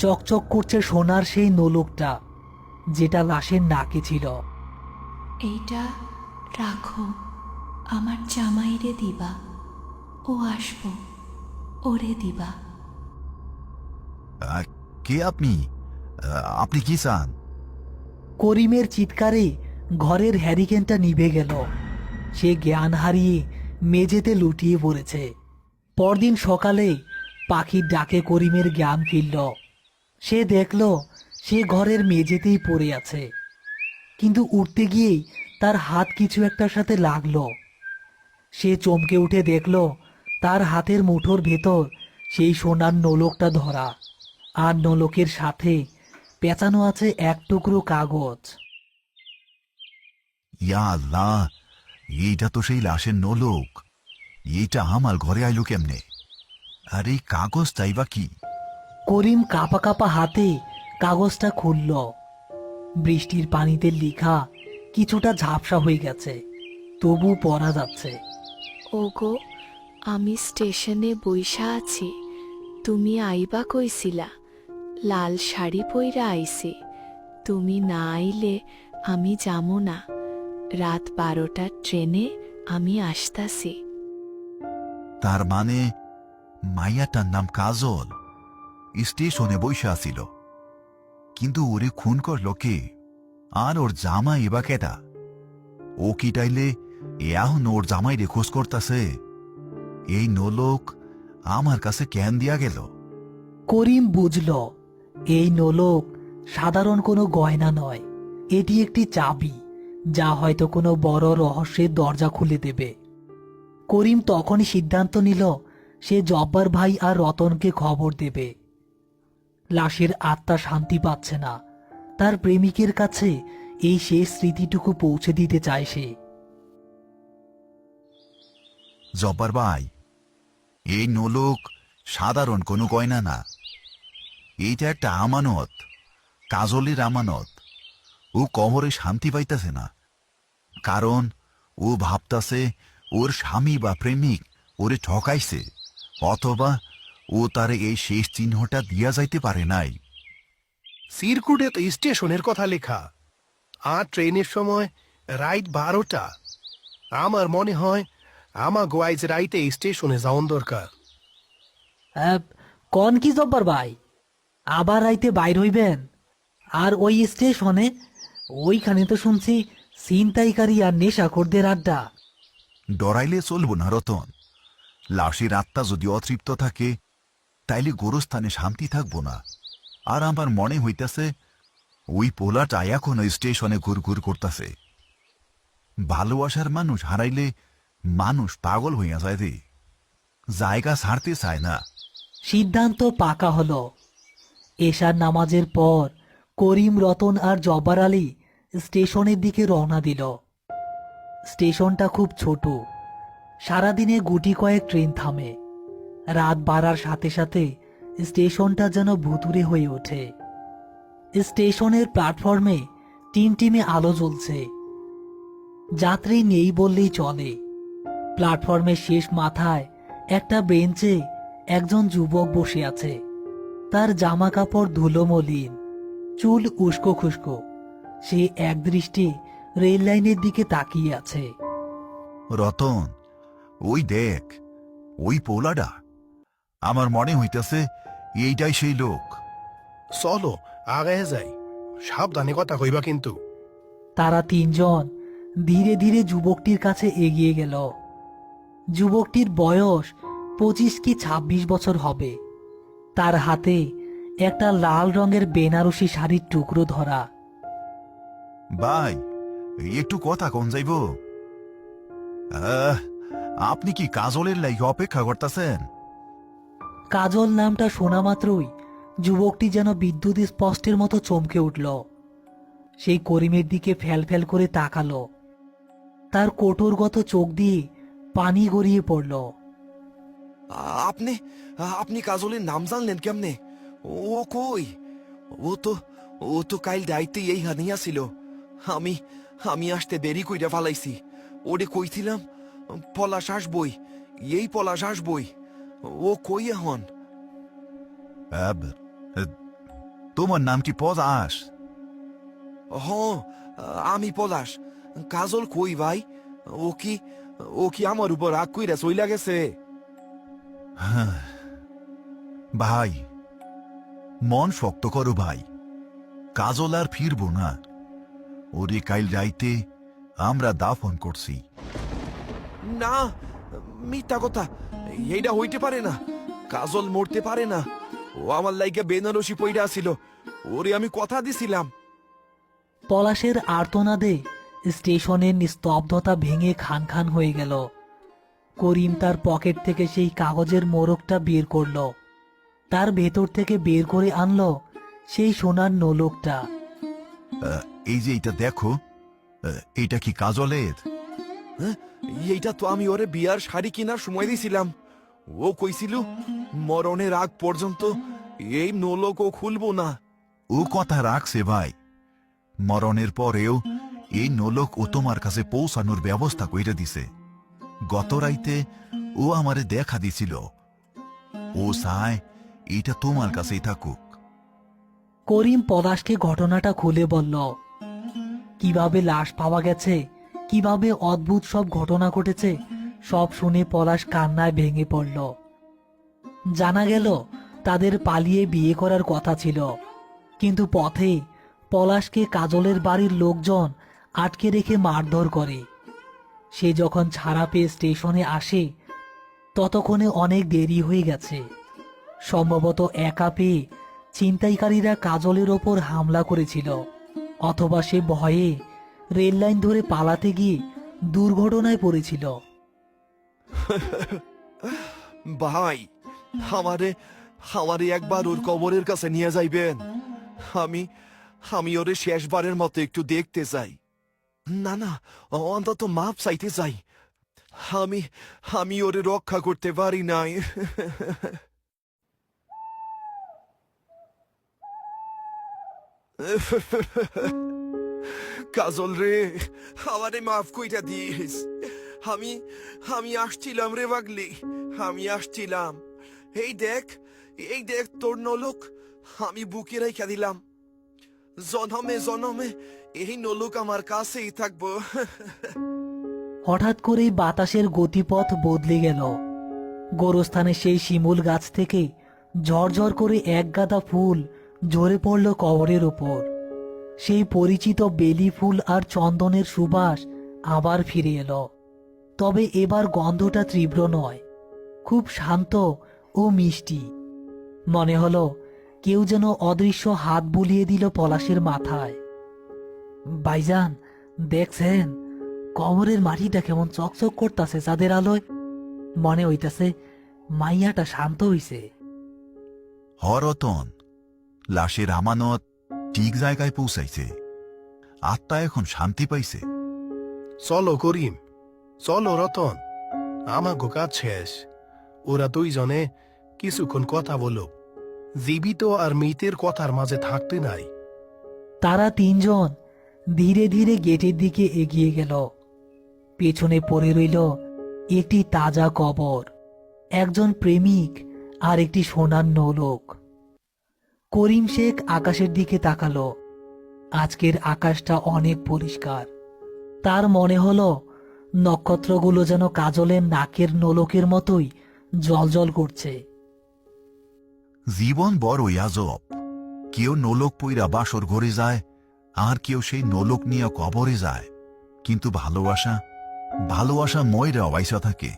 চকচক করছে সোনার সেই নোলকটা, যেটা লাশের নাকে ছিল। এইটা রাখো, আমার জামাইরে দিবা, ও আসবো, ওরে দিবা। কে আপনি? আপনি কি চান? করিমের চিৎকারে ঘরের হ্যারিকেনটা নিভে গেল। সে জ্ঞান হারিয়ে মেঝেতে লুটিয়ে পড়েছে। পরদিন সকালে পাখির ডাকে করিমের জ্ঞান ফিরল। সে দেখল সে ঘরের মেঝেতেই পড়ে আছে, কিন্তু উঠতে গিয়েই তার হাত কিছু একটার সাথে লাগলো। সে চমকে উঠে দেখল তার হাতের মুঠোর ভেতর সেই সোনার নোলকটা ধরা, আর নোলকের সাথে পেঁচানো আছে এক টুকরো কাগজ। ইয়া আল্লাহ, এইটা তো সেই লাশের নোলক। এইটা আমার ঘরে আইলো কেমনে? আর এই কাগজটাই বা কি? করিম কাঁপা কাঁপা হাতে কাগজটা খুলল। বৃষ্টির পানিতে লেখা কিছুটা ঝাপসা হয়ে গেছে, তবু পড়া যাচ্ছে। ওগো, আমি স্টেশনে বইসা আছি, তুমি আইবা কইছিলা, লাল শাড়ি পইরা আইছি, তুমি না আইলে আমি যামো না, রাত 12টার ট্রেনে আমি আসতাছি। তার মানে মাইয়াটার নাম কাজল স্টেশনে বসে আছিল, কিন্তু ওরে খুন করল কে? আর ওর জামাই এবা কেটা? ও কি টাইলে এখন ওর জামাই রে খোঁজ করতেছে? এই নোলক আমার কাছে কেন দিয়া গেল? করিম বুঝল এই নোলক সাধারণ কোনো গয়না নয়, এটি একটি চাবি, যা হয়তো কোনো বড় রহস্যের দরজা খুলে দেবে। করিম তখনই সিদ্ধান্ত নিল সে জব্বার ভাই আর রতনকে খবর দেবে। লাশের আত্মা শান্তি পাচ্ছে না, তার প্রেমিকের কাছে এই শেষ স্মৃতিটুকু পৌঁছে দিতে চায় সে। জব্বার ভাই, এই নোলক সাধারণ কোনো গয়না না, এইটা একটা আমানত, কাজলের আমানত। ও কবরে শান্তি পাইতেছে না, কারণ ও ভাবতাছে ওর স্বামী বা প্রেমিক ওরে ঠকাইছে, অথবা ও তারে এই শেষ চিহ্নটা দিয়া যাইতে পারে নাই। সিরকুটে তো স্টেশনের কথা লেখা, আর ট্রেনের সময় রাইট 12টা। আমার মনে হয় আমার গোয়াইজ রাইতে স্টেশনে যাওয়ান দরকার। কন কি জব্বার ভাই, আবার রাইতে বাইর হইবেন? আর ওই স্টেশনে, ওইখানে তো শুনছি ছিনতাইকারী আর নেশাখোরদের আড্ডা। ডরাইলে চলব না রতন। লাশের আত্মা যদি অতৃপ্ত থাকে, তাইলে গোরস্থানে শান্তি থাকব না। আর আমার মনে হইতেছে ওই পোলাটা এখনো স্টেশনে ঘুরঘুর করতেছে। ভালোবাসার মানুষ হারাইলে মানুষ পাগল হইয়া যায় রে, জায়গা ছাড়তে চায় না। সিদ্ধান্ত পাকা হলো। এশার নামাজের পর করিম, রতন আর জব্বার আলী স্টেশনের দিকে রওনা দিল। স্টেশনটা খুব ছোট, সারাদিনে গুটি কয়েক ট্রেন থামে। রাত বাড়ার সাথে সাথে স্টেশনটা যেন ভুতুড়ে হয়ে ওঠে। স্টেশনের প্ল্যাটফর্মে টিমটিমে আলো জ্বলছে, যাত্রী নেই বললেই চলে। প্ল্যাটফর্মের শেষ মাথায় একটা বেঞ্চে একজন যুবক বসে আছে। তার জামা কাপড় ধুলো মলিন, চুল উস্কো খুস্কো। সে একদৃষ্টে রেল লাইনের দিকে তাকিয়ে আছে। রতন, ওই দেখ, ওই পোলাডা। আমার মনে হইতেছে এইটাই সেই লোক। চলো আগায় যাই, সাবধানে কথা কইবা কিন্তু। তারা তিনজন ধীরে ধীরে যুবকটির কাছে এগিয়ে গেল। যুবকটির বয়স 25 কি 26 বছর হবে। তার হাতে একটা লাল রঙের বেনারসি শাড়ির টুকরো ধরা। ভাই, একটু কথা কোন যাইব? আপনি কি কাজলের লাইগে অপেক্ষা করতেছেন? কাজল নামটা শোনা মাত্রই যুবকটি যেন বিদ্যুৎ স্পষ্টের মতো চমকে উঠল। সেই করিমের দিকে ফ্যাল ফ্যাল করে তাকালো। তার কোটরগত চোখ দিয়ে পানি গড়িয়ে পড়ল। আপনি আপনি কাজলের নাম জানলেন কেমনে? ও কই? ও তো ও তো কাইল দায়িত্বে এই হানিয়া ছিল। আমি আমি আসতে দেরি কইরা ফালাইছি। ওরে কইছিলাম পলাশ আসবই, এই পলাশ আসবই। ও কই এখন? তোমার নামটি পলাশ? হ, আমি পলাশ। কাজল কই ভাই? ও কি ও কি আমার উপর রাগ কইরা চইলা গেছে? ভাই, মন শক্ত করো ভাই, কাজল আর ফিরবো না। ওরে কাইল রাইতে আমরা দাফন করছি। না, মিথ্যা কথা, এইটা হইতে পারে না। কাজল মরতে পারে না। ও আমার লাইগা বেনারসি পইরা ছিল, ওরে আমি কথা দিছিলাম। পলাশের আর্তনাদে স্টেশনের নিস্তব্ধতা ভেঙে খান খান হয়ে গেল। করিম তার পকেট থেকে সেই কাগজের মোড়কটা বের করলো। তার ভেতর থেকে বের করে আনলো সেই সোনার নোলকটা। এই যে এইটা দেখো, এইটা কি কাজলের? হ্যাঁ, এইটা তো আমি ওরে বিয়ার শাড়ি কেনার সময় দিছিলাম। ও কইছিল মরণের আগ পর্যন্ত এই নোলক ও খুলবো না। ও কথা রাখছে ভাই, মরণের পরেও এই নোলক ও তোমার কাছে পৌঁছানোর ব্যবস্থা কইরা দিছে। গত রাইতে ও আমারে দেখা দিছিল। ও চায় এইটা তোমার কাছেই থাকুক। করিম পলাশকে ঘটনাটা খুলে বলল। কিভাবে লাশ পাওয়া গেছে, কিভাবে অদ্ভুত সব ঘটনা ঘটেছে, সব শুনে পলাশ কান্নায় ভেঙে পড়ল। জানা গেল তাদের পালিয়ে বিয়ে করার কথা ছিল, কিন্তু পথে পলাশকে কাজলের বাড়ির লোকজন আটকে রেখে মারধর করে। সে যখন ছাড়া পেয়ে স্টেশনে আসে ততক্ষণে অনেক দেরি হয়ে গেছে। সম্ভবত একা পেয়ে ছিনতাইকারীরা কাজলের ওপর হামলা করেছিল, অথবা সে ভয়ে রেল লাইন ধরে পালাতে গিয়ে দুর্ঘটনায় পড়েছিল। ভাই, আমারে আমারে একবার ওর কবরের কাছে নিয়ে যাইবেন। আমি আমি ওরে শেষবারের মতো একটু দেখতে চাই। না না, অন্তত মাপ চাইতে চাই। আমি আমি ওরে রক্ষা করতে পারি নাই। কাজল রে, আমারে মাফ কইরা দিস। আমি আমি আসছিলাম রে পাগলি, আমি আসছিলাম। এই দেখ তোর নলক আমি বুকে রেখে দিলাম। জনমে জনমে এই নলক আমার কাছেই থাকবো। হঠাৎ করেই বাতাসের গতিপথ বদলে গেল। গোরস্থানে সেই শিমুল গাছ থেকে ঝরঝর করে এক গাদা ফুল ঝরে পড়ল কবরের ওপর। সেই পরিচিত বেলি ফুল আর চন্দনের সুবাস আবার ফিরে এলো। তবে এবার গন্ধটা তীব্র নয়, খুব শান্ত ও মিষ্টি। মনে হলো কেউ যেন অদৃশ্য হাত বুলিয়ে দিল পলাশের মাথায়। ভাইজান, দেখছেন কবরের মাটিটা কেমন চকচক করতেছে চাঁদের আলোয়? মনে হইতাছে মাইয়াটা শান্ত হইছে। হরতন, লাশের আমানত ঠিক জায়গায় পৌঁছাইছে। আত্মা এখন শান্তি পাইছে। চলো করিম, চলো রতন, আমাগো কাজ শেষ। ওরা দুইজনে কিছুক্ষণ কথা বলো। জীবিত আর মৃতের কথার মাঝে থাকতে নাই। তারা তিনজন ধীরে ধীরে গেটের দিকে এগিয়ে গেল। পেছনে পড়ে রইল একটি তাজা কবর, একজন প্রেমিক আর একটি সোনার নোলক। করিম শেখ আকাশের দিকে তাকালো। আজকের আকাশটা অনেক পরিষ্কার। তার মনে হলো নক্ষত্রগুলো যেন কাজলের নাকের নোলকের মতোই জ্বলজ্বল করছে। জীবন বড়ই আজব। কেউ নোলক পইরা বাসর ঘরে যায়, আর কেউ সেই নোলক নিয়ে কবরে যায়। কিন্তু ভালোবাসা ময়রা বাইসা থাকে।